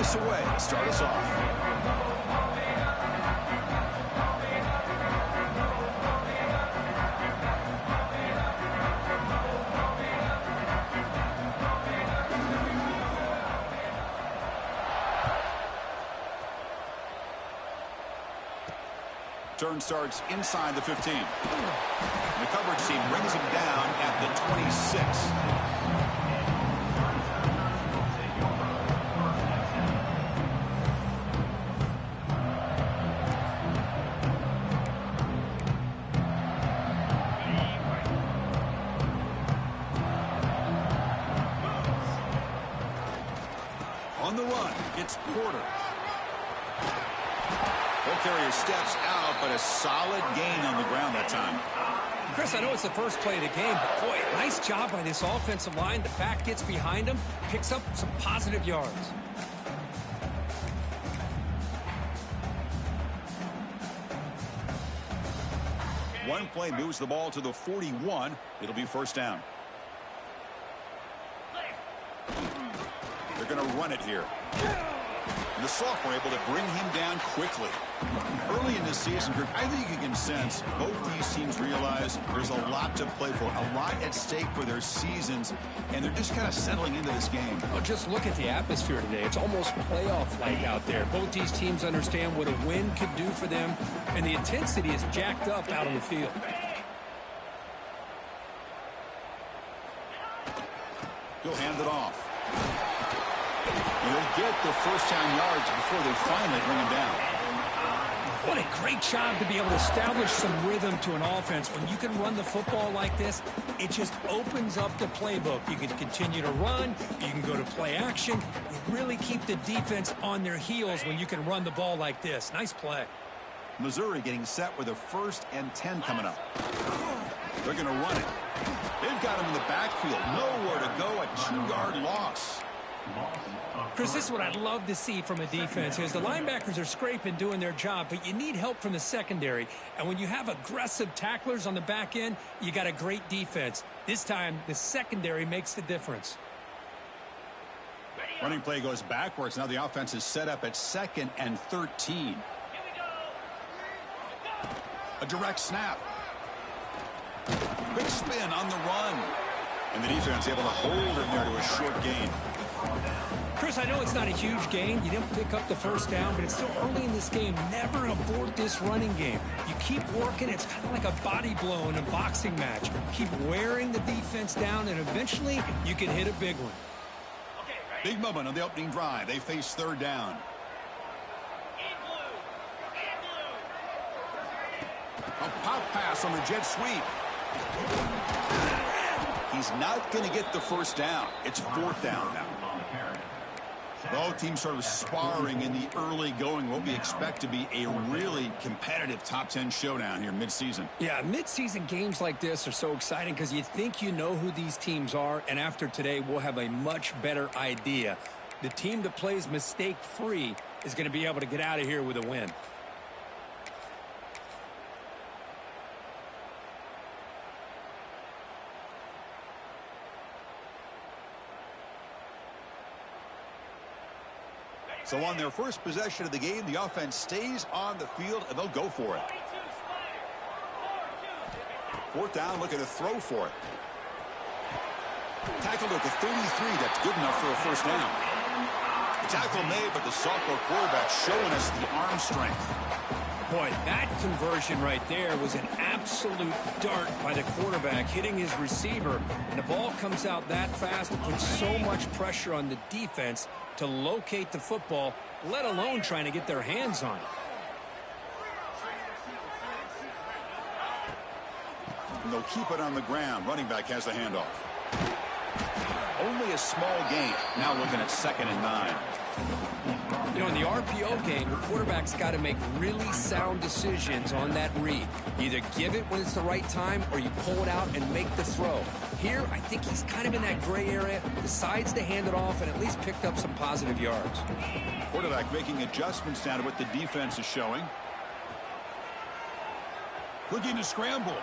this away to start us off. Turn starts inside the 15. The coverage team brings him down at the 26. On the run, it's Porter. Carrier steps out, but a solid gain on the ground that time. Chris, I know it's the first play of the game, but boy, nice job by this offensive line. The back gets behind him, picks up some positive yards. One play moves the ball to the 41. It'll be first down. They're going to run it here. And the sophomore able to bring him down quickly. Early in this season, Kirk, I think you can sense both these teams realize there's a lot to play for, a lot at stake for their seasons, and they're just kind of settling into this game. Well, just look at the atmosphere today. It's almost playoff-like out there. Both these teams understand what a win could do for them, and the intensity is jacked up out on the field. He'll hand it off. They'll get the first down yards before they finally bring him down. What a great job to be able to establish some rhythm to an offense. When you can run the football like this, it just opens up the playbook. You can continue to run. You can go to play action. You really keep the defense on their heels when you can run the ball like this. Nice play. Missouri getting set with a 1st and 10 coming up. They're going to run it. They've got him in the backfield. Nowhere to go. A 2-yard loss. Chris, this is what I'd love to see from a defense is the linebackers are scraping, doing their job, but you need help from the secondary. And when you have aggressive tacklers on the back end, you got a great defense. This time, the secondary makes the difference. Running play goes backwards. Now the offense is set up at 2nd and 13. A direct snap. Quick spin on the run. And the defense able to hold him there to a short gain. Chris, I know it's not a huge gain. You didn't pick up the first down, but it's still early in this game. Never abort this running game. You keep working. It's kind of like a body blow in a boxing match. Keep wearing the defense down, and eventually you can hit a big one. Big moment on the opening drive. They face 3rd down. A pop pass on the jet sweep. He's not going to get the first down. It's 4th down now. Both teams sort of sparring in the early going. What we expect to be a really competitive top 10 showdown here mid-season. Yeah, mid-season games like this are so exciting because you think you know who these teams are, and after today, we'll have a much better idea. The team that plays mistake-free is going to be able to get out of here with a win. So on their first possession of the game, the offense stays on the field, and they'll go for it. 4th down, looking to throw for it. Tackled at the 33. That's good enough for a first down. The tackle made, but the sophomore quarterback showing us the arm strength. Boy, that conversion right there was an absolute dart by the quarterback hitting his receiver. And the ball comes out that fast and puts so much pressure on the defense to locate the football, let alone trying to get their hands on it. And they'll keep it on the ground. Running back has the handoff. Only a small gain. Now looking at 2nd and 9. You know, in the RPO game, the quarterback's got to make really sound decisions on that read. Either give it when it's the right time or you pull it out and make the throw. Here, I think he's kind of in that gray area, decides to hand it off and at least picked up some positive yards. Quarterback making adjustments down to what the defense is showing. Looking to scramble.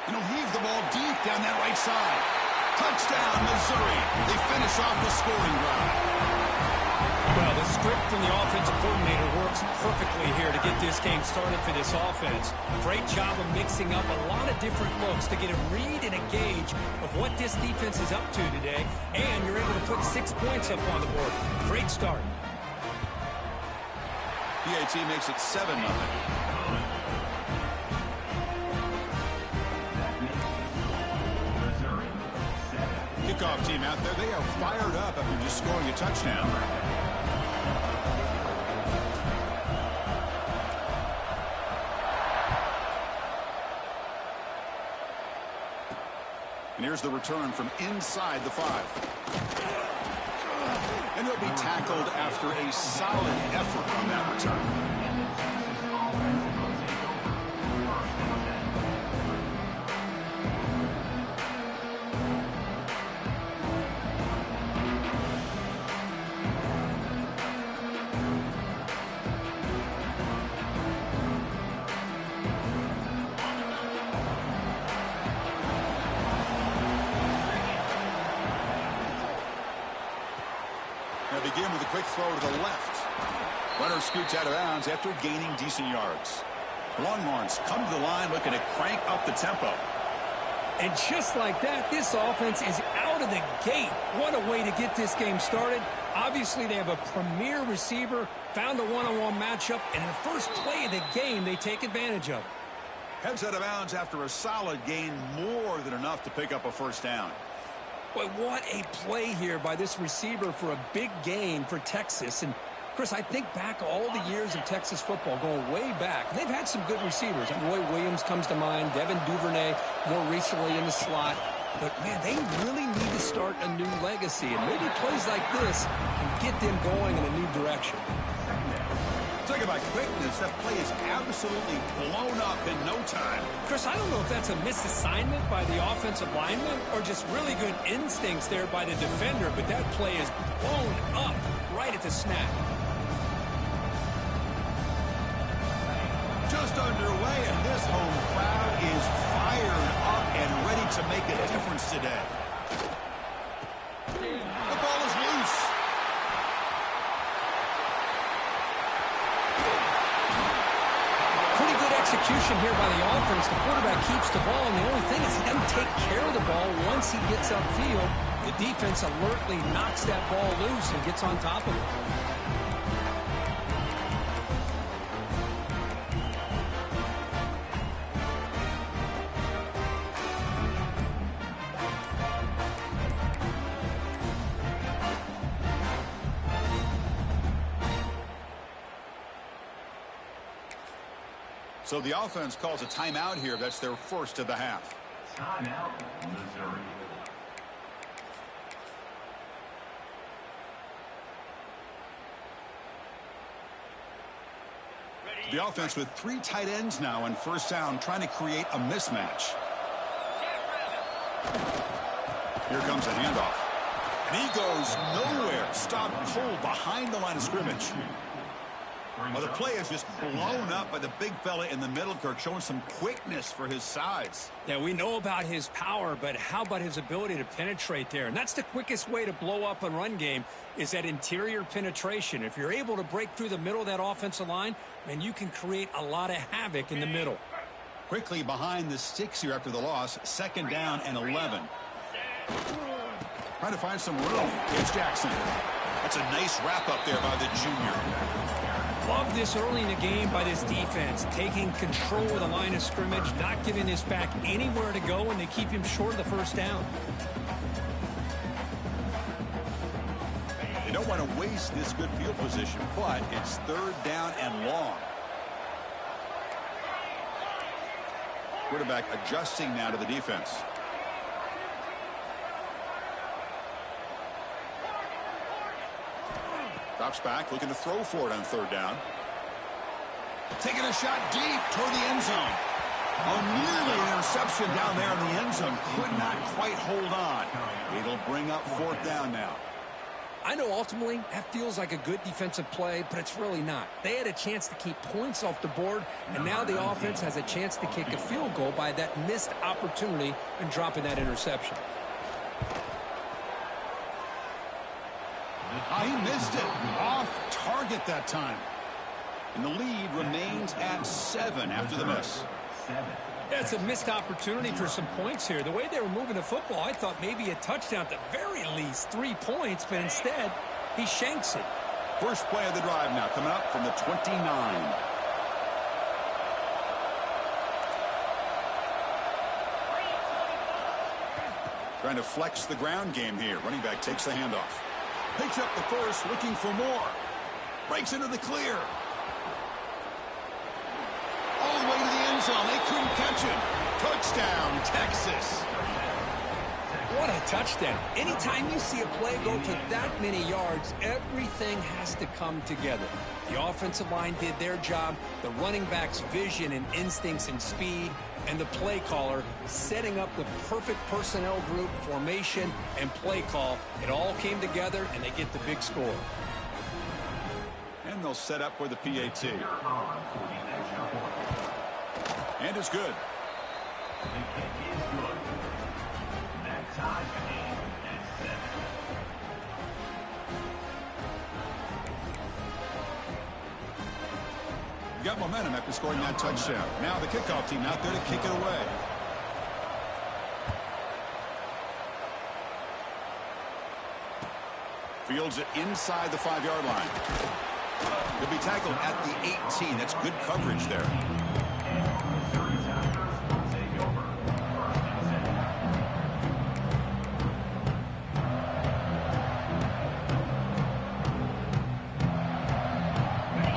And he'll heave the ball deep down that right side. Touchdown, Missouri. They finish off the scoring drive. Well, the script from the offensive coordinator works perfectly here to get this game started for this offense. Great job of mixing up a lot of different looks to get a read and a gauge of what this defense is up to today, and you're able to put 6 points up on the board. Great start. PAT makes it 7-0. Kickoff team out there. They are fired up after just scoring a touchdown. And here's the return from inside the 5. And he'll be tackled after a solid effort on that return. Begin with a quick throw to the left. Runner scoots out of bounds after gaining decent yards. Longhorns come to the line looking to crank up the tempo. And just like that, this offense is out of the gate. What a way to get this game started. Obviously, they have a premier receiver, found a one-on-one matchup, and in the first play of the game, they take advantage of it. Heads out of bounds after a solid gain, more than enough to pick up a first down. Boy, what a play here by this receiver for a big gain for Texas. And, Chris, I think back all the years of Texas football, going way back. They've had some good receivers. Roy Williams comes to mind, Devin Duvernay more recently in the slot. But, man, they really need to start a new legacy. And maybe plays like this can get them going in a new direction. Talk about quickness. That play is absolutely blown up in no time. Chris, I don't know if that's a misassignment by the offensive lineman or just really good instincts there by the defender, but that play is blown up right at the snap. Just underway, and this home crowd is fired up and ready to make a difference today. The ball is loose. Execution here by the offense. The quarterback keeps the ball, and the only thing is he doesn't take care of the ball once he gets upfield. The defense alertly knocks that ball loose and gets on top of it. So the offense calls a timeout here. That's their first of the half. Timeout, Missouri. The offense with 3 tight ends now on first down, trying to create a mismatch. Here comes a handoff. And he goes nowhere. Stop cold behind the line of scrimmage. Well, the play is just blown up by the big fella in the middle, Kirk, showing some quickness for his size. Yeah, we know about his power, but how about his ability to penetrate there? And that's the quickest way to blow up a run game is that interior penetration. If you're able to break through the middle of that offensive line, then you can create a lot of havoc in the middle. Quickly behind the sticks here after the loss, 2nd down and 11. Trying to find some room. Here's Jackson. That's a nice wrap up there by the junior. Love this early in the game by this defense, taking control of the line of scrimmage, not giving this back anywhere to go, and they keep him short of the first down. They don't want to waste this good field position, but it's 3rd down and long. Quarterback adjusting now to the defense. Drops back, looking to throw for it on 3rd down. Taking a shot deep toward the end zone. Oh, nearly an interception down there in the end zone. Could not quite hold on. It'll bring up 4th down now. I know ultimately that feels like a good defensive play, but it's really not. They had a chance to keep points off the board, and now the offense has a chance to kick a field goal by that missed opportunity and dropping that interception. He missed it. Off target that time. And the lead remains at 7 after the miss. That's a missed opportunity for some points here. The way they were moving the football, I thought maybe a touchdown at the very least, 3 points, but instead he shanks it. First play of the drive now coming up from the 29. Trying to flex the ground game here. Running back takes the handoff. Picks up the first, looking for more. Breaks into the clear. All the way to the end zone. They couldn't catch him. Touchdown, Texas. What a touchdown. Anytime you see a play go for that many yards, everything has to come together. The offensive line did their job, the running back's vision and instincts and speed, and the play caller setting up the perfect personnel group, formation, and play call. It all came together, and they get the big score. And they'll set up for the PAT. And it's good. Got momentum after scoring that touchdown. Now the kickoff team out there to kick it away. Fields it inside the 5-yard line. He'll be tackled at the 18. That's good coverage there.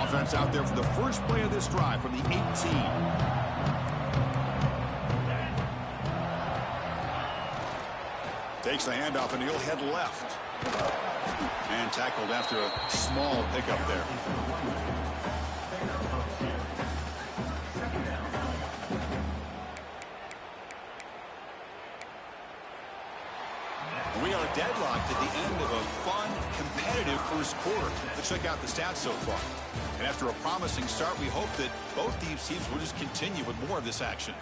Offense out there for the first play of this drive from the 18. Takes the handoff and he'll head left. And tackled after a small pickup there. We are deadlocked at the end of a fun, competitive first quarter. Let's check out the stats so far. And after a promising start, we hope that both these teams will just continue with more of this action.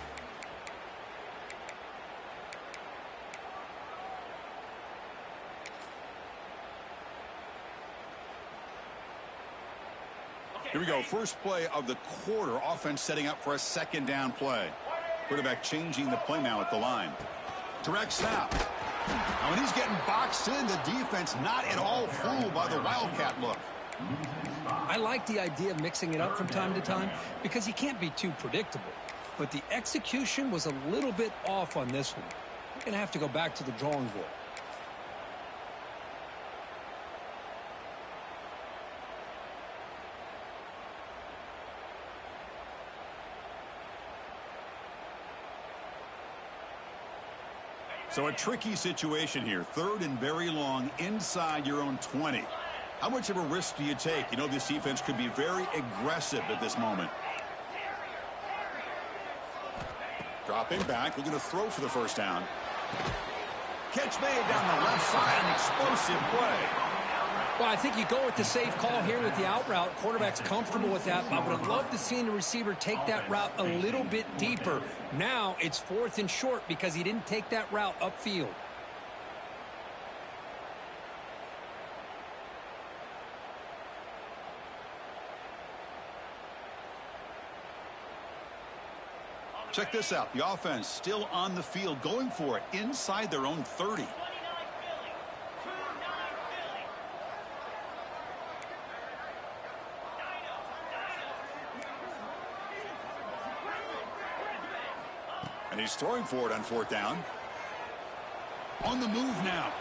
Here we go. First play of the quarter. Offense setting up for a second down play. Quarterback changing the play now at the line. Direct snap. Now when he's getting boxed in, the defense not at all fooled by the Wildcat look. I like the idea of mixing it up from time to time because you can't be too predictable. But the execution was a little bit off on this one. We're going to have to go back to the drawing board. So a tricky situation here. Third and very long inside your own 20. How much of a risk do you take? You know, this defense could be very aggressive at this moment. Dropping back, looking to throw for the first down. Catch made down the left side, an explosive play. Well, I think you go with the safe call here with the out route. Quarterback's comfortable with that. I would have loved to see the receiver take that route a little bit deeper. Now it's 4th and short because he didn't take that route upfield. Check this out. The offense still on the field, going for it inside their own 30. And he's throwing for it on 4th down. On the move now.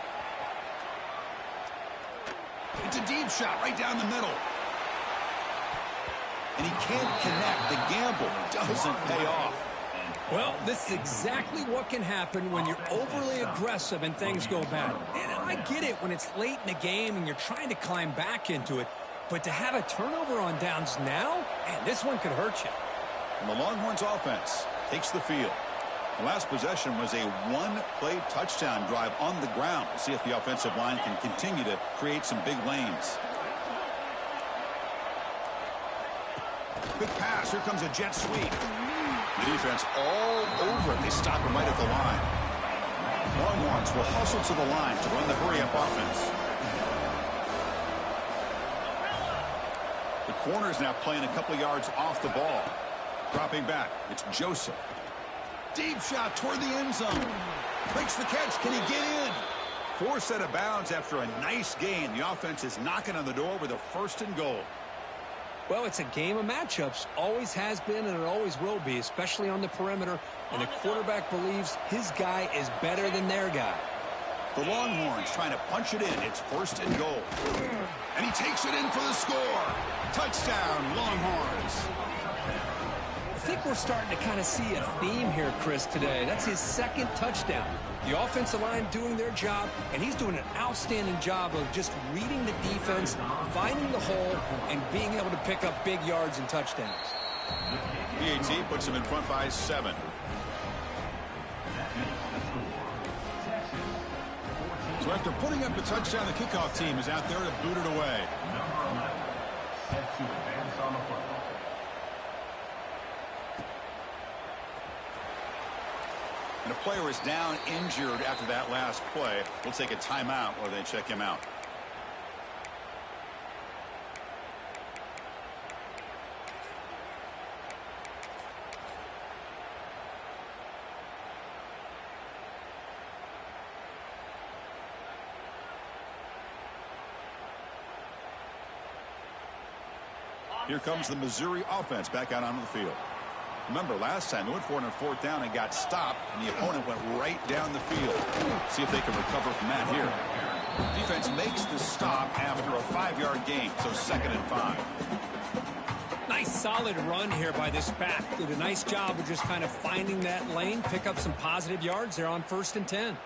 It's a deep shot right down the middle. And he can't connect. The gamble doesn't pay off. Well, this is exactly what can happen when you're overly aggressive and things go bad. And I get it when it's late in the game and you're trying to climb back into it. But to have a turnover on downs now, man, this one could hurt you. And the Longhorns offense takes the field. The last possession was a one-play touchdown drive on the ground. We'll see if the offensive line can continue to create some big lanes. Quick pass. Here comes a jet sweep. The defense all over it. They stop him right at the line. Longhorns will hustle to the line to run the hurry-up offense. The corner's now playing a couple of yards off the ball. Dropping back. It's Joseph. Deep shot toward the end zone. Breaks the catch. Can he get in? Forced out of bounds after a nice gain. The offense is knocking on the door with a 1st and goal. Well, it's a game of matchups. Always has been and it always will be, especially on the perimeter. And the quarterback believes his guy is better than their guy. The Longhorns trying to punch it in. It's 1st and goal. And he takes it in for the score. Touchdown, Longhorns. I think we're starting to kind of see a theme here, Chris, today. That's his 2nd touchdown. The offensive line doing their job, and he's doing an outstanding job of just reading the defense, finding the hole, and being able to pick up big yards and touchdowns. PAT puts him in front by 7. So after putting up the touchdown, the kickoff team is out there to boot it away. Number 11, set to advance on the football. And a player is down injured after that last play. We'll take a timeout while they check him out. Here comes the Missouri offense back out onto the field. Remember, last time they went for it on 4th down and got stopped, and the opponent went right down the field. See if they can recover from that here. Defense makes the stop after a 5-yard gain, so 2nd and 5. Nice solid run here by this back. Did a nice job of just kind of finding that lane, pick up some positive yards there on 1st and 10.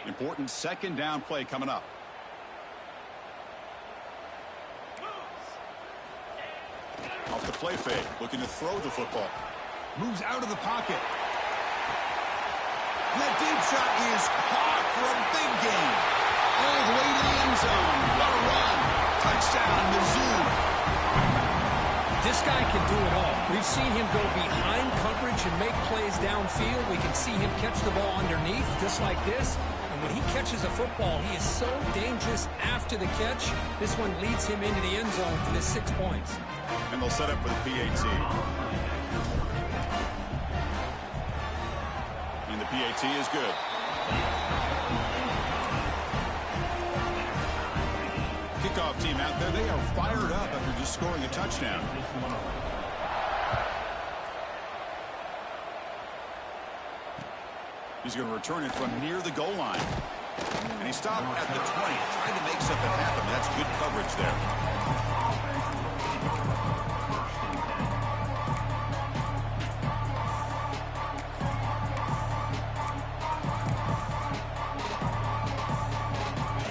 Important 2nd down play coming up. Off the play fake, looking to throw the football. Moves out of the pocket. And that deep shot is caught for a big gain. All the way to the end zone. What a run. Touchdown, Mizzou. This guy can do it all. We've seen him go behind coverage and make plays downfield. We can see him catch the ball underneath just like this. And when he catches a football, he is so dangerous after the catch. This one leads him into the end zone for the 6 points. And they'll set up for the PAT. And the PAT is good. Kickoff team out there, they are fired up after just scoring a touchdown. He's going to return it from near the goal line. And he stopped at the 20, trying to make something happen. That's good coverage there.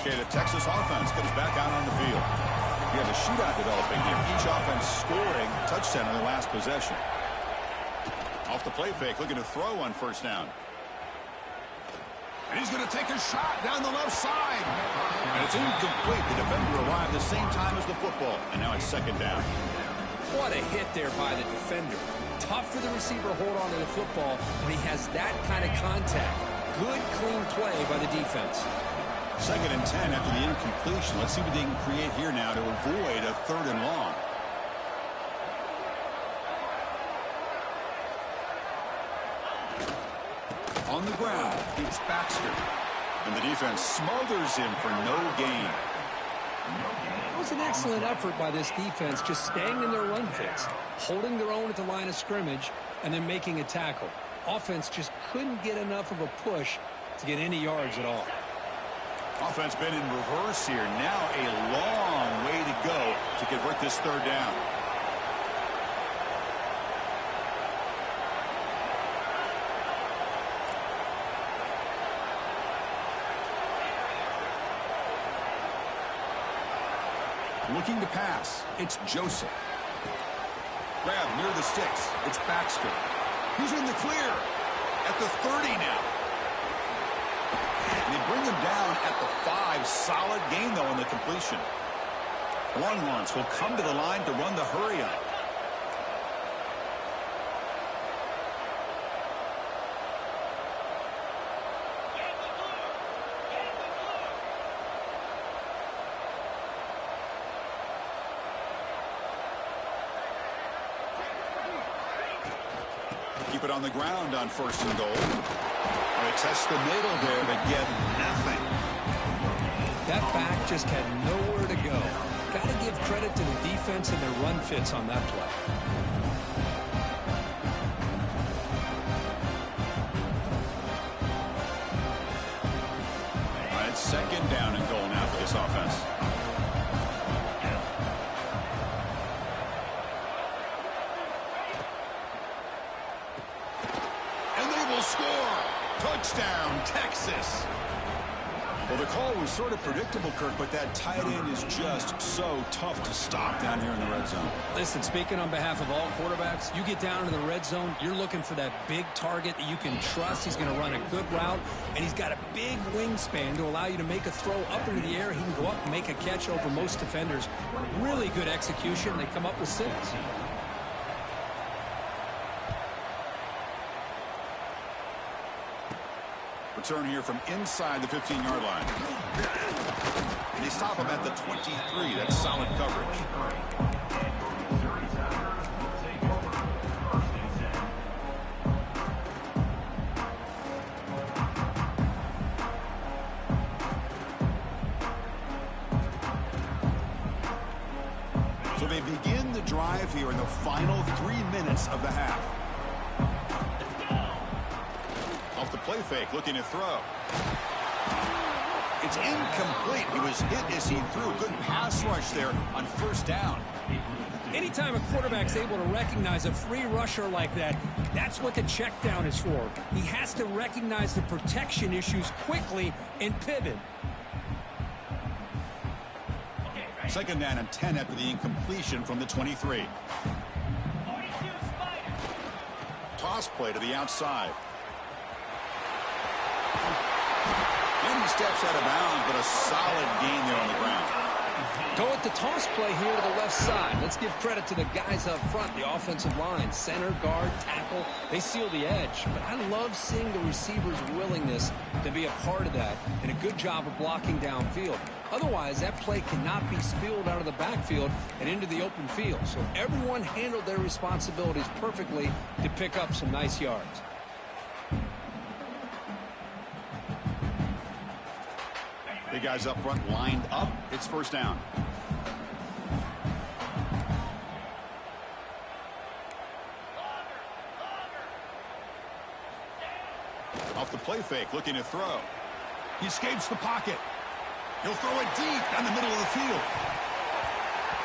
Okay, the Texas offense comes back out on the field. We have a shootout developing here. Each offense scoring a touchdown on their last possession. Off the play fake, looking to throw on 1st down. And he's going to take a shot down the left side. And it's incomplete. The defender arrived the same time as the football. And now it's 2nd down. What a hit there by the defender. Tough for the receiver to hold on to the football when he has that kind of contact. Good, clean play by the defense. 2nd and 10 after the incompletion. Let's see what they can create here now to avoid a 3rd and long. On the ground, it's Baxter. And the defense smothers him for no gain. It was an excellent effort by this defense, just staying in their run fits, holding their own at the line of scrimmage, and then making a tackle. Offense just couldn't get enough of a push to get any yards at all. Offense been in reverse here. Now a long way to go to convert this 3rd down. Looking to pass. It's Joseph. Grab near the sticks. It's Baxter. He's in the clear at the 30 now. And they bring him down at the 5. Solid gain, though, on the completion. Longhorns will come to the line to run the hurry up. Keep it on the ground on 1st and goal. They test the middle there, but get nothing. That back just had nowhere to go. Got to give credit to the defense and their run fits on that play. All right, 2nd down and goal now for this offense. And they will score. Touchdown, Texas. Well, the call was sort of predictable, Kirk, but that tight end is just so tough to stop down here in the red zone. Listen, speaking on behalf of all quarterbacks, you get down into the red zone, you're looking for that big target that you can trust. He's going to run a good route, and he's got a big wingspan to allow you to make a throw up into the air. He can go up and make a catch over most defenders. Really good execution. They come up with 6. Return here from inside the 15-yard line. And they stop him at the 23. That's solid coverage. So they begin the drive here in the final 3 minutes of the half. Off the play fake, looking to throw. It's incomplete. He was hit as he threw. Good pass rush there on 1st down. Anytime a quarterback's able to recognize a free rusher like that, that's what the check down is for. He has to recognize the protection issues quickly and pivot. 2nd down and 10 after the incompletion from the 23. Toss play to the outside. And he steps out of bounds, but a solid gain there on the ground. Go with the toss play here to the left side. Let's give credit to the guys up front, the offensive line, center, guard, tackle. They seal the edge. But I love seeing the receiver's willingness to be a part of that and a good job of blocking downfield. Otherwise, that play cannot be spilled out of the backfield and into the open field. So everyone handled their responsibilities perfectly to pick up some nice yards. The guys up front lined up. It's 1st down. Off the play fake, looking to throw. He escapes the pocket. He'll throw it deep down the middle of the field.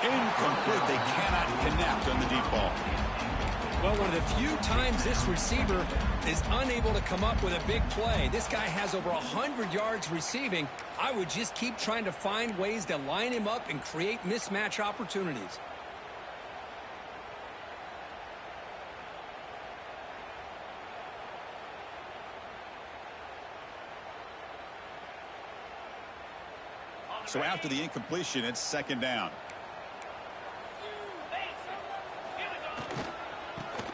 Incomplete. They cannot connect on the deep ball. Well, one of the few times this receiver is unable to come up with a big play. This guy has over 100 yards receiving. I would just keep trying to find ways to line him up and create mismatch opportunities. So after the incompletion, it's 2nd down.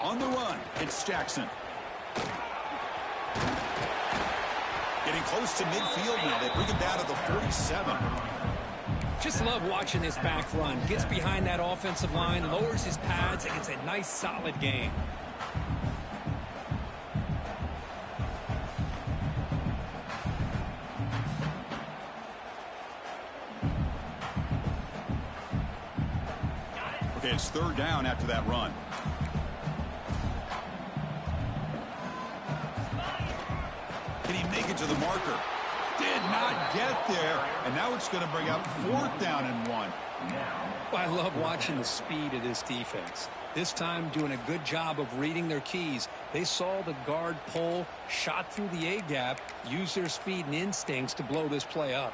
On the run, it's Jackson. Getting close to midfield now. They bring him down to the 47. Just love watching this back run. Gets behind that offensive line, lowers his pads, and it's a nice, solid game. Okay, it's 3rd down after that run. Can he make it to the marker? Did not get there. And now it's going to bring up 4th down and 1. Well, I love watching the speed of this defense. This time doing a good job of reading their keys. They saw the guard pull, shot through the A-gap, used their speed and instincts to blow this play up.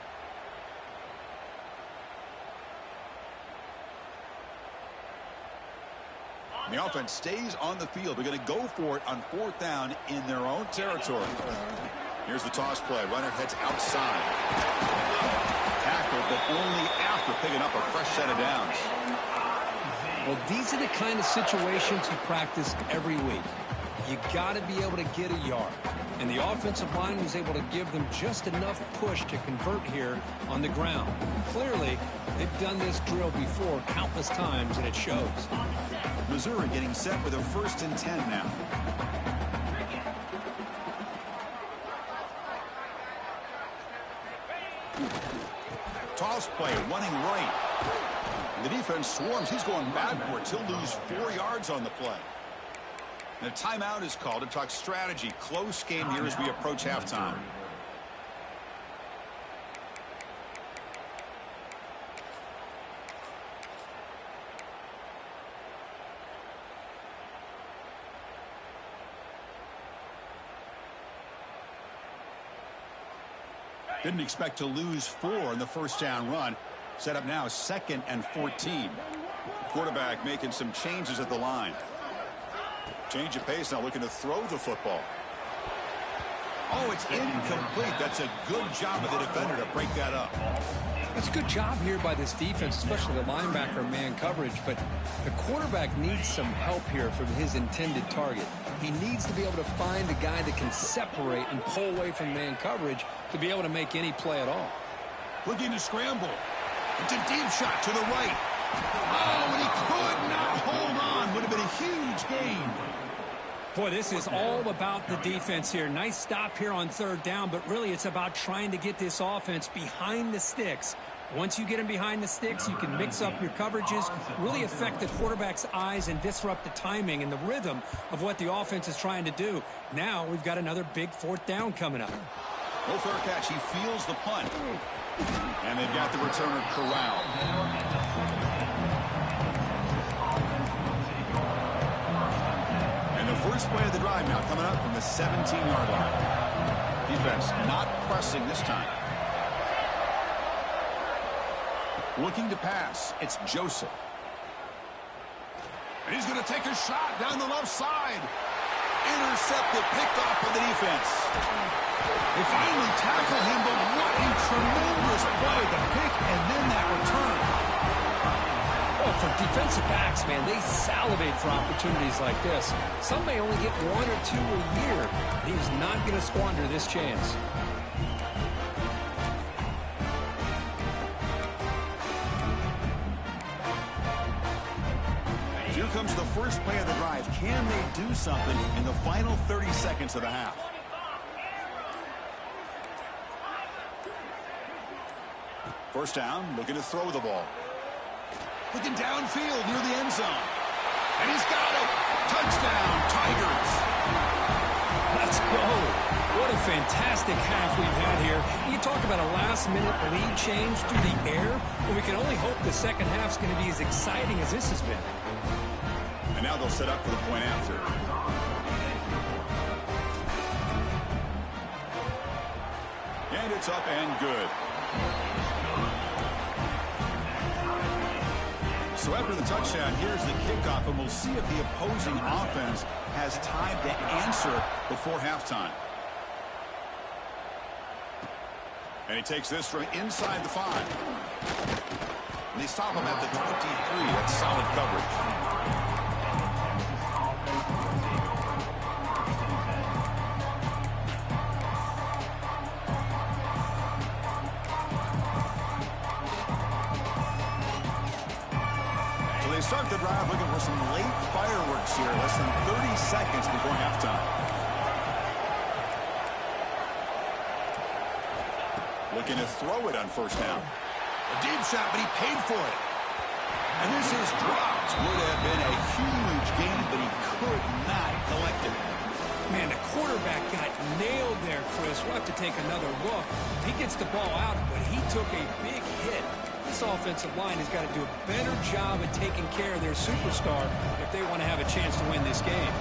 The offense stays on the field. They're going to go for it on 4th down in their own territory. Here's the toss play. Runner heads outside. Tackled, but only after picking up a fresh set of downs. Well, these are the kind of situations you practice every week. You got to be able to get a yard. And the offensive line was able to give them just enough push to convert here on the ground. Clearly, they've done this drill before countless times, and it shows. Missouri getting set with a 1st and 10 now. Toss play, running right. The defense swarms. He's going backwards. He'll lose 4 yards on the play. And a timeout is called to talk strategy. Close game here as we approach halftime. Didn't expect to lose 4 in the first down run. Set up now 2nd and 14. Quarterback making some changes at the line. Change of pace now, looking to throw the football. Oh, it's incomplete. That's a good job of the defender to break that up. It's a good job here by this defense, especially the linebacker man coverage, but the quarterback needs some help here from his intended target. He needs to be able to find a guy that can separate and pull away from man coverage to be able to make any play at all. Looking to scramble. It's a deep shot to the right. Oh, and he could not hold on. Would have been a huge gain. Boy, this is all about the defense here. Nice stop here on 3rd down, but really it's about trying to get this offense behind the sticks. Once you get them behind the sticks, you can mix up your coverages, really affect the quarterback's eyes and disrupt the timing and the rhythm of what the offense is trying to do. Now we've got another big 4th down coming up. No fair catch. He feels the punt. And they've got the returner corralled. And the first play of the drive now coming up from the 17-yard line. Defense not pressing this time. Looking to pass. It's Joseph. And he's going to take a shot down the left side. Intercepted, picked off by the defense. They finally tackle him, but what a tremendous play. The pick and then that return. Well, for defensive backs, man, they salivate for opportunities like this. Some may only get 1 or 2 a year. He's not going to squander this chance. Here comes the first play of the drive. Can they do something in the final 30 seconds of the half? First down, looking to throw the ball. Looking downfield near the end zone. And he's got it. Touchdown, Tigers. Let's go. What a fantastic half we've had here. You talk about a last-minute lead change through the air. Well, we can only hope the second half's going to be as exciting as this has been. And now they'll set up for the point after. And it's up and good. So after the touchdown, here's the kickoff, and we'll see if the opposing offense has time to answer before halftime. And he takes this from inside the 5. And they stop him at the 23. That's solid coverage. Start the drive looking for some late fireworks here. Less than 30 seconds before halftime. Looking to throw it on first down. A deep shot, but he paid for it. And this is dropped. Would have been a huge gain, but he could not collect it. Man, the quarterback got nailed there, Chris. We'll have to take another look. He gets the ball out, but he took a big hit. This offensive line has got to do a better job of taking care of their superstar if they want to have a chance to win this game.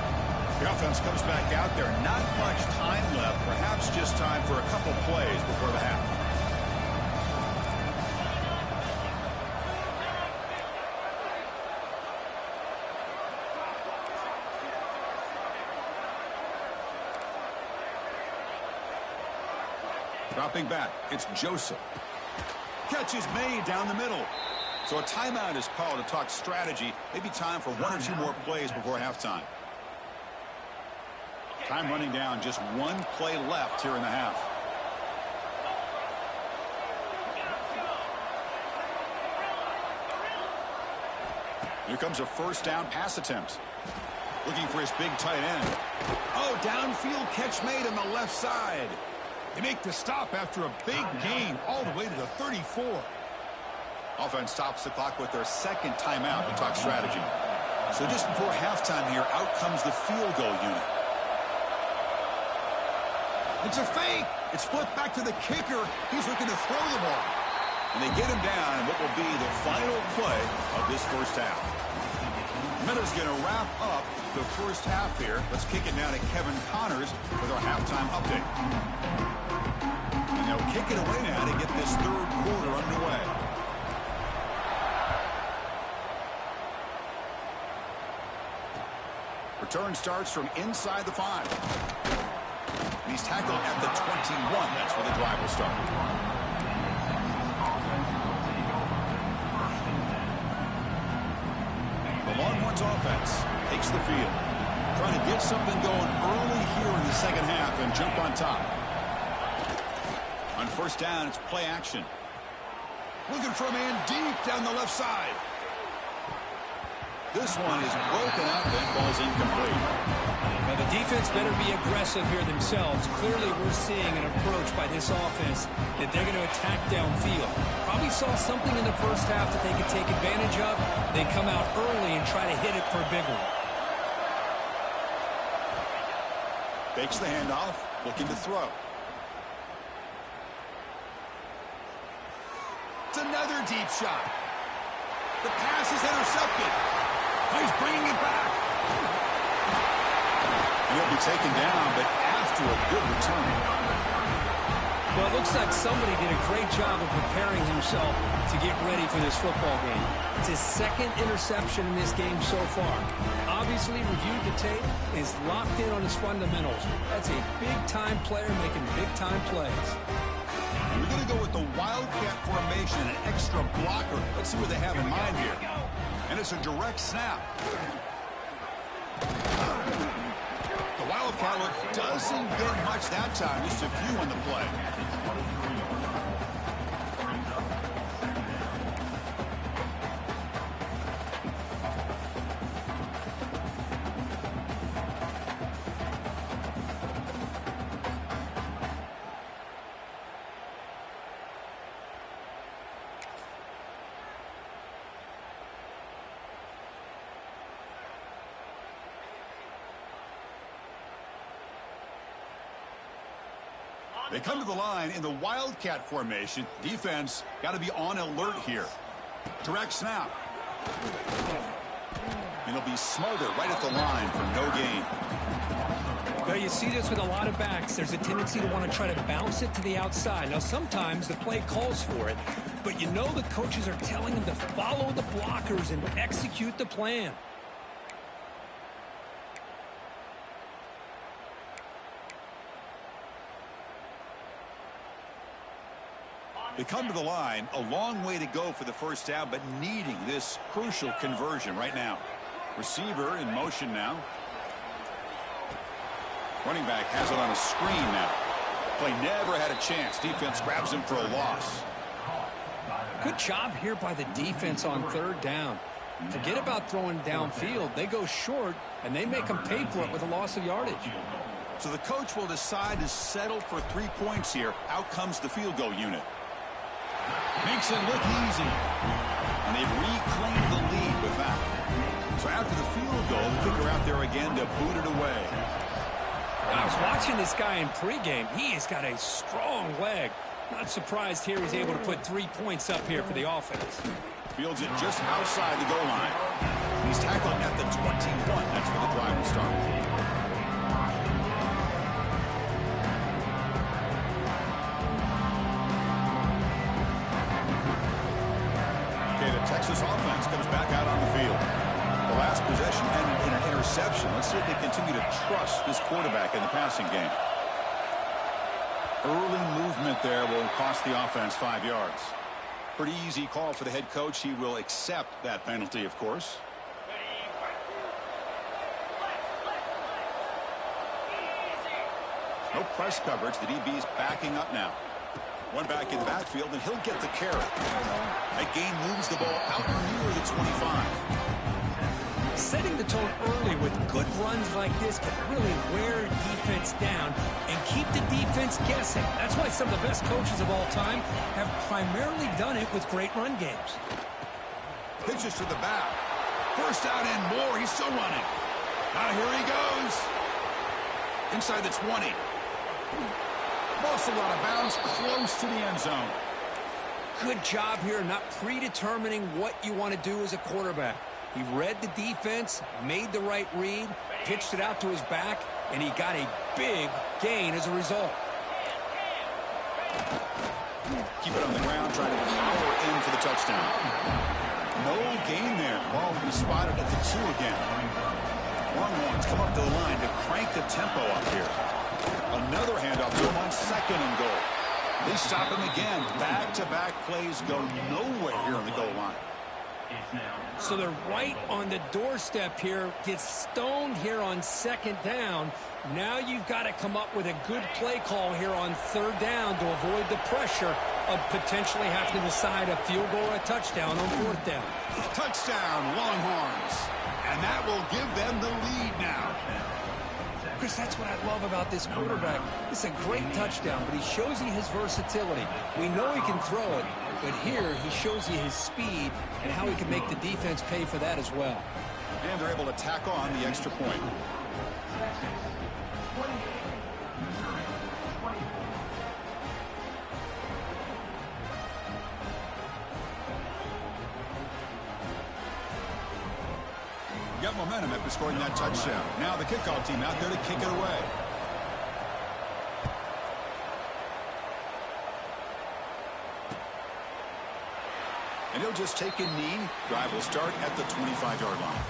The offense comes back out there. Not much time left. Perhaps just time for a couple plays before the half. Dropping back, it's Joseph. Catch is made down the middle. So a timeout is called to talk strategy. Maybe time for 1 or 2 more plays before halftime. Time running down, just 1 play left here in the half. Here comes a first down pass attempt. Looking for his big tight end. Oh, downfield catch made on the left side. They make the stop after a big gain all the way to the 34. Offense stops the clock with their second timeout to talk strategy. So just before halftime here, out comes the field goal unit. It's a fake. It's flipped back to the kicker. He's looking to throw the ball. And they get him down in what will be the final play of this first half. Miller's going to wrap up the first half here. Let's kick it now to Kevin Connors with our halftime update. And they'll kick it away now to get this third quarter underway. Return starts from inside the 5. He's tackled at the 21. That's where the drive will start. The Longhorns offense takes the field. Trying to get something going early here in the second half and jump on top. On first down, it's play action. Looking for a man deep down the left side. This one is broken up and falls incomplete. Now the defense better be aggressive here themselves. Clearly we're seeing an approach by this offense that they're going to attack downfield. Probably saw something in the first half that they could take advantage of. They come out early and try to hit it for a big one. Fakes the handoff, looking to throw. It's another deep shot. The pass is intercepted. He's bringing it back. He'll be taken down, but after a good return. Well, it looks like somebody did a great job of preparing himself to get ready for this football game. It's his second interception in this game so far. Obviously reviewed the tape and is locked in on his fundamentals. That's a big-time player making big-time plays. We're going to go with the Wildcat formation, an extra blocker. Let's see what they have in mind here. And it's a direct snap. The Wildcat look doesn't get much that time. Just a few on the play. They come to the line in the Wildcat formation. Defense got to be on alert here. Direct snap. And he'll be smothered right at the line for no gain. Well, you see this with a lot of backs. There's a tendency to want to try to bounce it to the outside. Now, sometimes the play calls for it, but you know the coaches are telling them to follow the blockers and execute the plan. They come to the line, a long way to go for the first down, but needing this crucial conversion right now. Receiver in motion now. Running back has it on a screen now. Play never had a chance. Defense grabs him for a loss. Good job here by the defense on third down. Forget about throwing downfield. They go short, and they make them pay for it with a loss of yardage. So the coach will decide to settle for 3 points here. Out comes the field goal unit. Makes it look easy. And they've reclaimed the lead with that. So after the field goal, the kicker out there again to boot it away. I was watching this guy in pregame. He has got a strong leg. Not surprised here he's able to put 3 points up here for the offense. Fields it just outside the goal line. He's tackled at the 21. That's where the drive will start. Texas offense comes back out on the field. The last possession ended in an interception. Let's see if they continue to trust this quarterback in the passing game. Early movement there will cost the offense 5 yards. Pretty easy call for the head coach. He will accept that penalty, of course. No press coverage. The DB's backing up now. One back in the backfield, and he'll get the carry. That gain moves the ball out near the 25. the tone early with good runs like this can really wear defense down and keep the defense guessing. That's why some of the best coaches of all time have primarily done it with great run games. Pitches to the back. First out and more. He's still running. Now here he goes. Inside the 20. Ball's out of bounds, close to the end zone. Good job here not predetermining what you want to do as a quarterback. He read the defense, made the right read, pitched it out to his back, and he got a big gain as a result. Keep it on the ground, trying to power in for the touchdown. No gain there. Ball will be spotted at the 2 again. Longhorns come up to the line to crank the tempo up here. Another handoff to him on 2nd and goal. They stop him again. Back-to-back plays go nowhere here on the goal line. So they're right on the doorstep here. Gets stoned here on 2nd down. Now you've got to come up with a good play call here on 3rd down to avoid the pressure of potentially having to decide a field goal or a touchdown on 4th down. Touchdown, Longhorns. And that will give them the lead now. Chris, that's what I love about this quarterback. It's a great touchdown, but he shows you his versatility. We know he can throw it, but here he shows you his speed and how he can make the defense pay for that as well. And they're able to tack on the extra point. Got momentum after scoring that touchdown. Now the kickoff team out there to kick it away. And he'll just take a knee. Drive will start at the 25-yard line.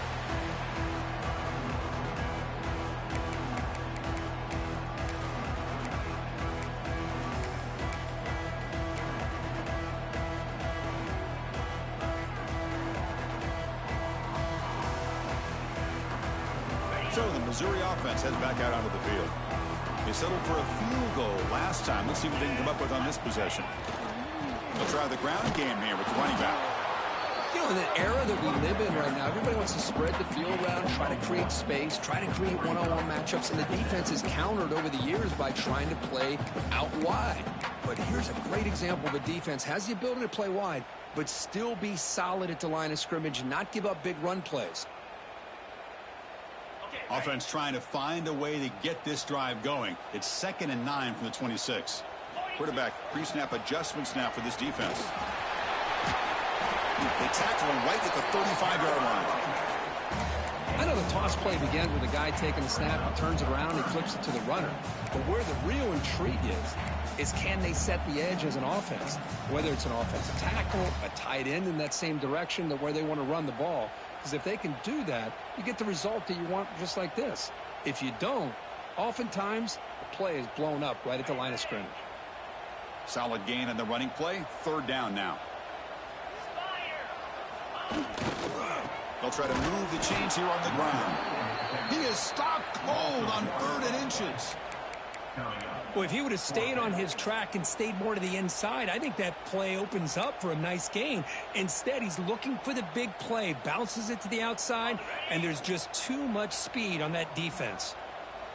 So the Missouri offense heads back out onto the field. They settled for a field goal last time. Let's see what they can come up with on this possession. They'll try the ground game here with the running back. You know, in the era that we live in right now, everybody wants to spread the field around, try to create space, try to create one-on-one matchups, and the defense is countered over the years by trying to play out wide. But here's a great example of a defense has the ability to play wide, but still be solid at the line of scrimmage and not give up big run plays. Offense trying to find a way to get this drive going. It's 2nd and 9 from the 26. Quarterback pre-snap adjustments now for this defense. They tackle him right at the 35-yard line. I know the toss play begins with a guy taking the snap, he turns it around, he flips it to the runner. But where the real intrigue is can they set the edge as an offense? Whether it's an offensive tackle, a tight end in that same direction that where they want to run the ball. Because if they can do that, you get the result that you want just like this. If you don't, oftentimes the play is blown up right at the line of scrimmage. Solid gain on the running play. 3rd down now. They'll try to move the chains here on the ground. He is stopped cold on 3rd and inches. Well, if he would have stayed on his track and stayed more to the inside, I think that play opens up for a nice gain. Instead, he's looking for the big play, bounces it to the outside, and there's just too much speed on that defense.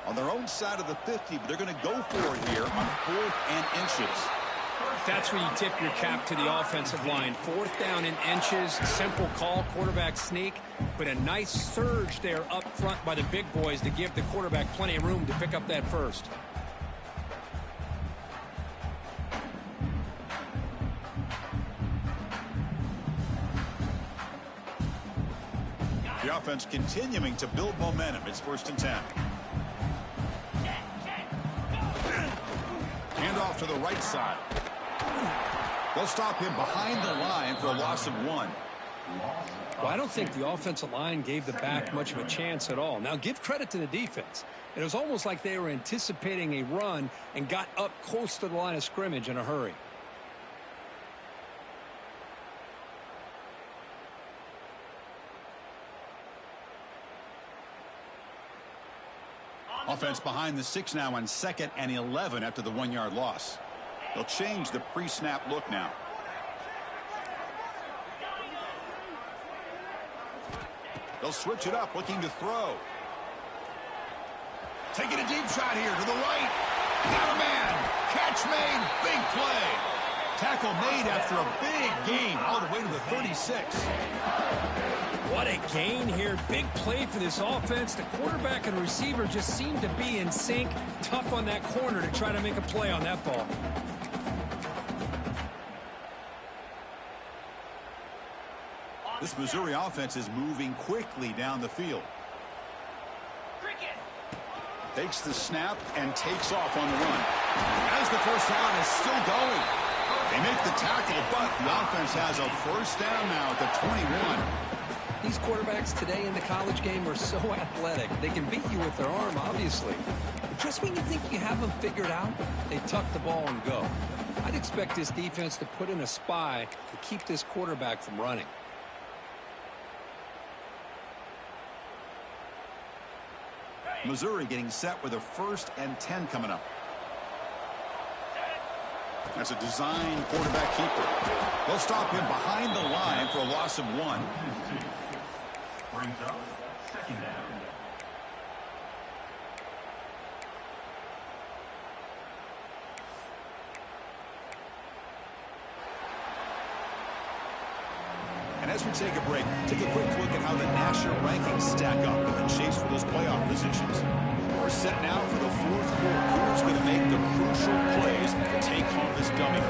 On their own side of the 50, but they're going to go for it here on 4th and inches. That's where you tip your cap to the offensive line. 4th down in inches, simple call, quarterback sneak, but a nice surge there up front by the big boys to give the quarterback plenty of room to pick up that first. The offense continuing to build momentum. It's 1st and 10. Hand off to the right side. They'll stop him behind the line for a loss of 1. Well, I don't think the offensive line gave the back much of a chance at all. Now, give credit to the defense. It was almost like they were anticipating a run and got up close to the line of scrimmage in a hurry. Offense behind the 6 now on 2nd and 11 after the 1-yard loss. They'll change the pre-snap look now. They'll He'll switch it up, looking to throw. Taking a deep shot here to the right. Got a man. Catch made. Big play. Tackle made after a big gain all the way to the 36. What a gain here. Big play for this offense. The quarterback and receiver just seem to be in sync. Tough on that corner to try to make a play on that ball. This Missouri offense is moving quickly down the field. Takes the snap and takes off on the run. As the first down is still going. They make the tackle, but the offense has a first down now at the 21. These quarterbacks today in the college game are so athletic. They can beat you with their arm, obviously. Just when you think you have them figured out, they tuck the ball and go. I'd expect this defense to put in a spy to keep this quarterback from running. Missouri getting set with a 1st and 10 coming up. That's a design quarterback keeper. They'll stop him behind the line for a loss of 1. Brings up second down. And as we take a break, take a quick look at how the national rankings stack up in the chase for those playoff positions. We're set now for the 4th quarter. Who's going to make the crucial plays to take home this dummy?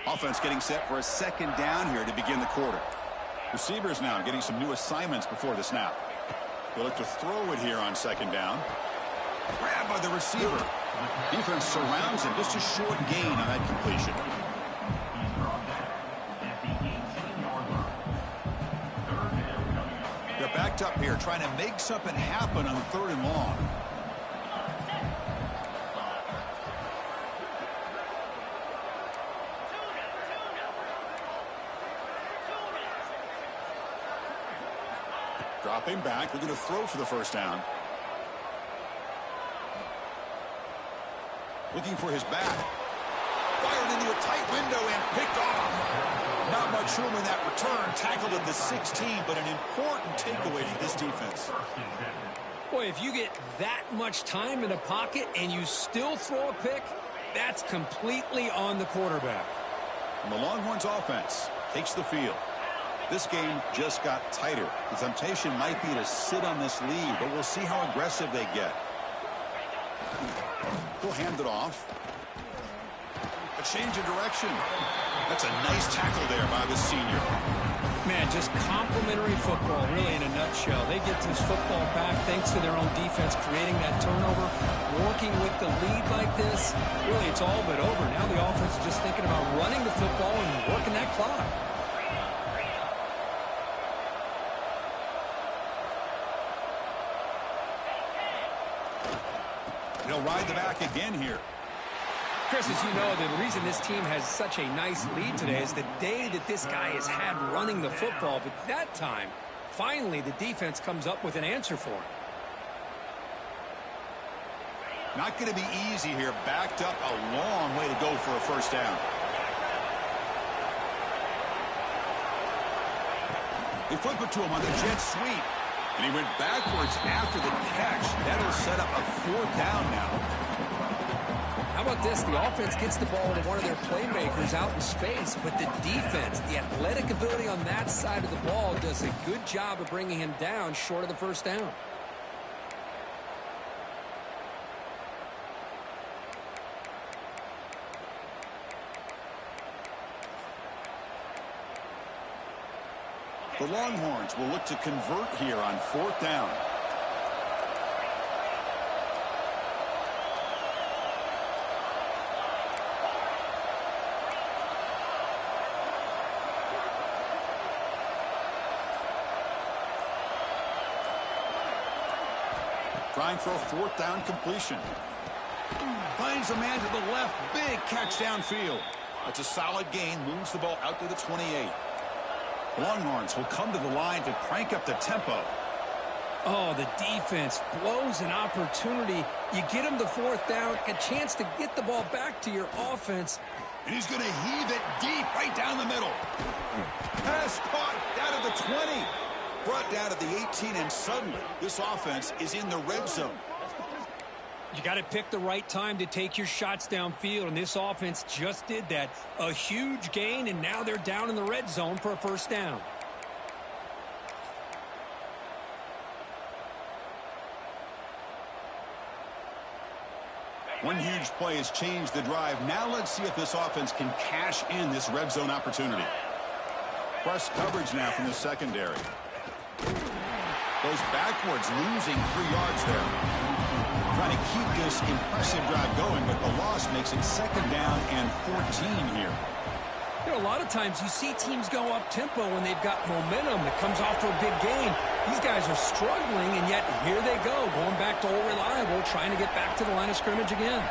Offense getting set for a 2nd down here to begin the quarter. Receivers now getting some new assignments before the snap. They'll look to throw it here on 2nd down. Grabbed by the receiver. Defense surrounds him. Just a short gain on that completion. He's brought down at the 18-yard line. 3rd down coming up. They're backed up here trying to make something happen on 3rd and long. Dropping back, looking to throw for the 1st down. Looking for his back. Fired into a tight window and picked off. Not much room in that return. Tackled at the 16, but an important takeaway for this defense. Boy, if you get that much time in a pocket and you still throw a pick, that's completely on the quarterback. And the Longhorns offense takes the field. This game just got tighter. The temptation might be to sit on this lead, but we'll see how aggressive they get. He'll hand it off. A change of direction. That's a nice tackle there by the senior. Man, just complimentary football, really, in a nutshell. They get this football back thanks to their own defense, creating that turnover. Working with the lead like this, really, it's all but over. Now the offense is just thinking about running the football and working that clock. They'll ride the back again here. Chris, as you know, the reason this team has such a nice lead today is the day that this guy has had running the football. But that time, finally, the defense comes up with an answer for him. Not going to be easy here. Backed up a long way to go for a 1st down. They flip it to him on the jet sweep. And he went backwards after the catch. That'll set up a 4th down now. How about this? The offense gets the ball to one of their playmakers out in space, but the defense, the athletic ability on that side of the ball, does a good job of bringing him down short of the 1st down. The Longhorns will look to convert here on 4th down. Trying for a 4th down completion. Finds a man to the left. Big catch downfield. That's a solid gain. Moves the ball out to the 28. Longhorns will come to the line to crank up the tempo. Oh, the defense blows an opportunity. You get them the fourth down, a chance to get the ball back to your offense. And he's going to heave it deep right down the middle. Pass caught down at the 20. Brought down at the 18, and suddenly this offense is in the red zone. You got to pick the right time to take your shots downfield, and this offense just did that. A huge gain, and now they're down in the red zone for a first down. One huge play has changed the drive. Now let's see if this offense can cash in this red zone opportunity. Press coverage now from the secondary. Goes backwards, losing 3 yards there. Trying to keep this impressive drive going, but the loss makes it second down and 14 here. You know, a lot of times you see teams go up-tempo when they've got momentum that comes off for a big gain. These guys are struggling, and yet here they go, going back to old reliable, trying to get back to the line of scrimmage again.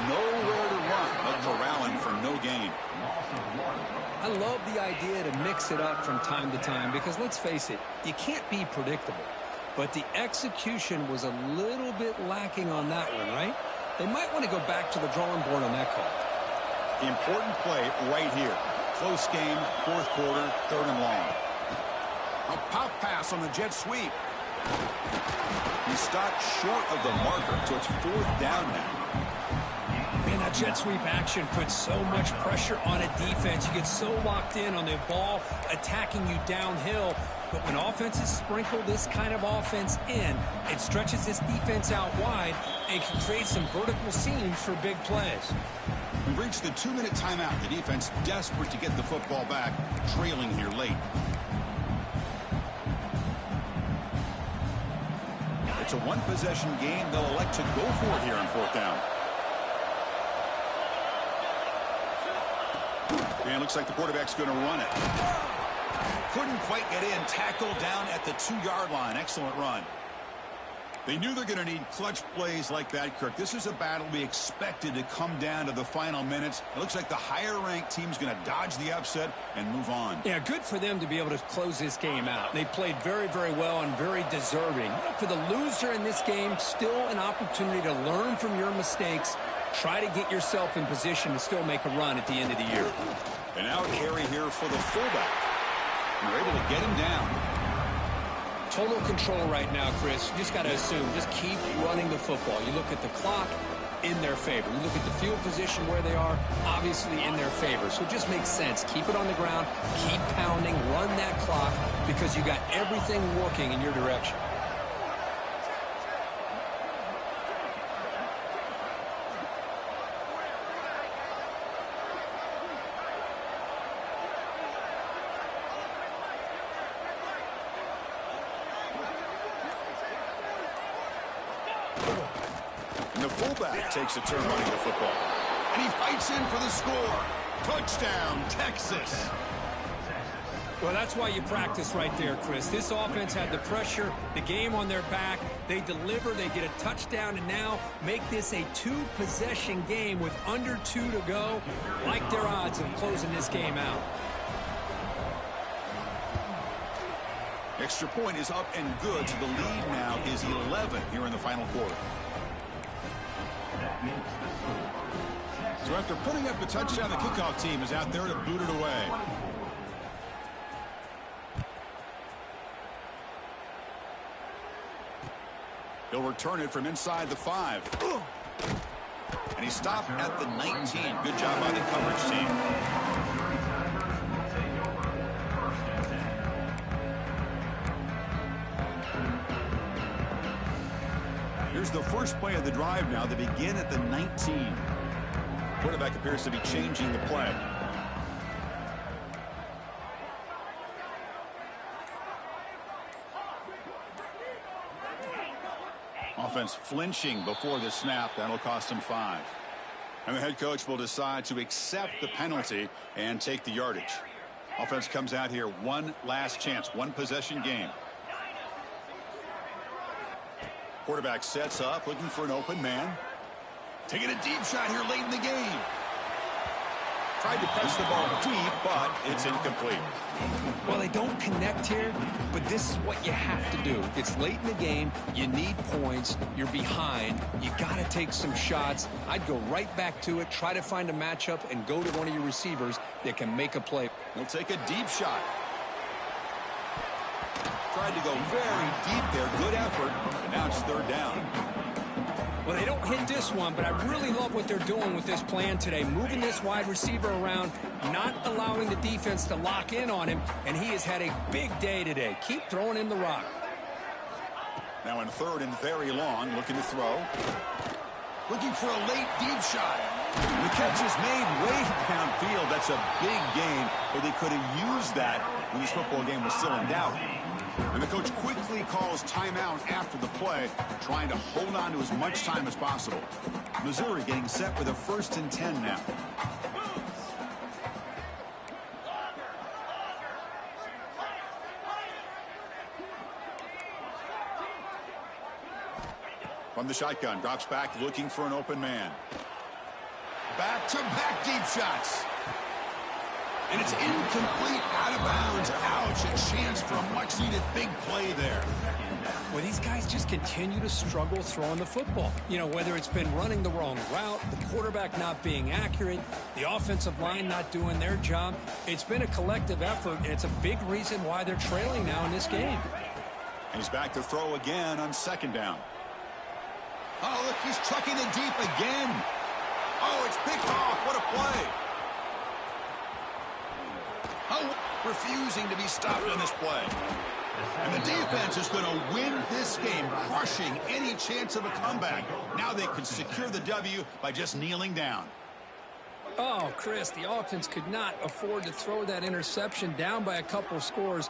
Nowhere to run, but corralling for no gain. I love the idea to mix it up from time to time because, let's face it, you can't be predictable. But the execution was a little bit lacking on that one, right? They might want to go back to the drawing board on that call. Important play right here. Close game, fourth quarter, 3rd and long. A pop pass on the jet sweep. He stopped short of the marker, so it's 4th down now. Man, that jet sweep action puts so much pressure on a defense. You get so locked in on the ball attacking you downhill. But when offenses sprinkle this kind of offense in, it stretches this defense out wide and can create some vertical seams for big plays. We've reached the 2-minute timeout. The defense desperate to get the football back, trailing here late. It's a one-possession game. They'll elect to go for it here on 4th down. And looks like the quarterback's going to run it. Couldn't quite get in. Tackled down at the 2-yard line. Excellent run. They knew they're going to need clutch plays like that, Kirk. This is a battle we expected to come down to the final minutes. It looks like the higher-ranked team's going to dodge the upset and move on. Yeah, good for them to be able to close this game out. They played very, very well and very deserving. For the loser in this game, still an opportunity to learn from your mistakes. Try to get yourself in position to still make a run at the end of the year. An out carry here for the fullback. And they're able to get him down. Total control right now, Chris. You just got to assume, just keep running the football. You look at the clock, in their favor. You look at the field position where they are, obviously in their favor. So it just makes sense. Keep it on the ground, keep pounding, run that clock, because you got everything working in your direction. Fullback takes a turn running the football. And he fights in for the score. Touchdown, Texas. Well, that's why you practice right there, Chris. This offense had the pressure, the game on their back. They deliver, they get a touchdown, and now make this a 2-possession game with under 2 to go. Like their odds of closing this game out. Extra point is up and good, so the lead now is 11 here in the final quarter. So after putting up a touchdown, the kickoff team is out there to boot it away. He'll return it from inside the 5. And he stopped at the 19. Good job by the coverage team. Here's the first play of the drive now. They begin at the 19. Quarterback appears to be changing the play. Offense flinching before the snap. That'll cost him 5. And the head coach will decide to accept the penalty and take the yardage. Offense comes out here, one last chance, one possession game. Quarterback sets up, looking for an open man. Taking a deep shot here late in the game. Tried to press the ball deep, but it's incomplete. Well, they don't connect here, but this is what you have to do. It's late in the game. You need points. You're behind. You got to take some shots. I'd go right back to it, try to find a matchup, and go to one of your receivers that can make a play. He'll take a deep shot. Tried to go very deep there. Good effort. And now it's third down. Well, they don't hit this one, but I really love what they're doing with this plan today. Moving this wide receiver around, not allowing the defense to lock in on him, and he has had a big day today. Keep throwing in the rock. Now in third and very long, looking to throw. Looking for a late deep shot. The catch is made way downfield. That's a big gain, but they could have used that when this football game was still in doubt. And the coach quickly calls timeout after the play, trying to hold on to as much time as possible. Missouri getting set with a 1st and 10 now. From the shotgun, drops back, looking for an open man. Back-to-back deep shots. And it's incomplete, out of bounds. Ouch, a chance for a much-needed big play there. Well, these guys just continue to struggle throwing the football. You know, whether it's been running the wrong route, the quarterback not being accurate, the offensive line not doing their job. It's been a collective effort, and it's a big reason why they're trailing now in this game. And he's back to throw again on 2nd down. Oh, look, he's chucking it deep again. Oh, it's picked off. What a play. Oh, refusing to be stopped on this play. And the defense is going to win this game, crushing any chance of a comeback. Now they can secure the W by just kneeling down. Oh, Chris, the offense could not afford to throw that interception down by a couple of scores.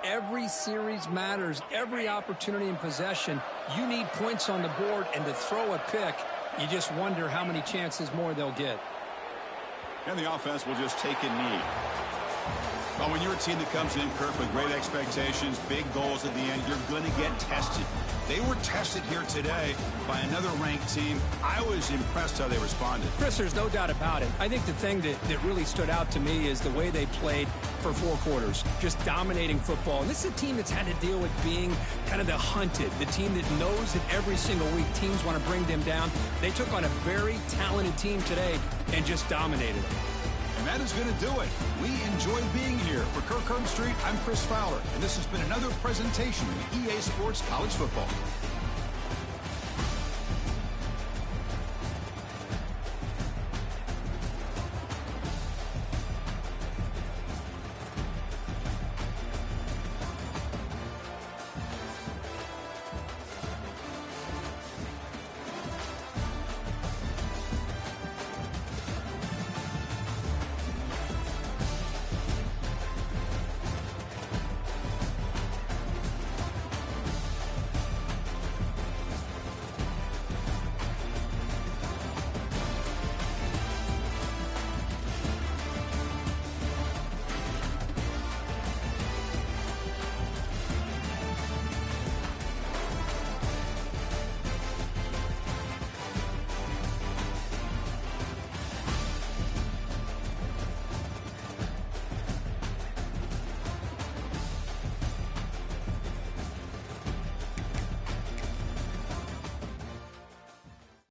Every series matters. Every opportunity in possession. You need points on the board, and to throw a pick, you just wonder how many chances more they'll get. And the offense will just take a knee. Well, when you're a team that comes in, Kirk, with great expectations, big goals at the end, you're going to get tested. They were tested here today by another ranked team. I was impressed how they responded. Chris, there's no doubt about it. I think the thing that really stood out to me is the way they played for 4 quarters, just dominating football. And this is a team that's had to deal with being kind of the hunted, the team that knows that every single week teams want to bring them down. They took on a very talented team today and just dominated them. And that is going to do it. We enjoyed being here. For Kirk Herbstreit, I'm Chris Fowler, and this has been another presentation of EA Sports College Football.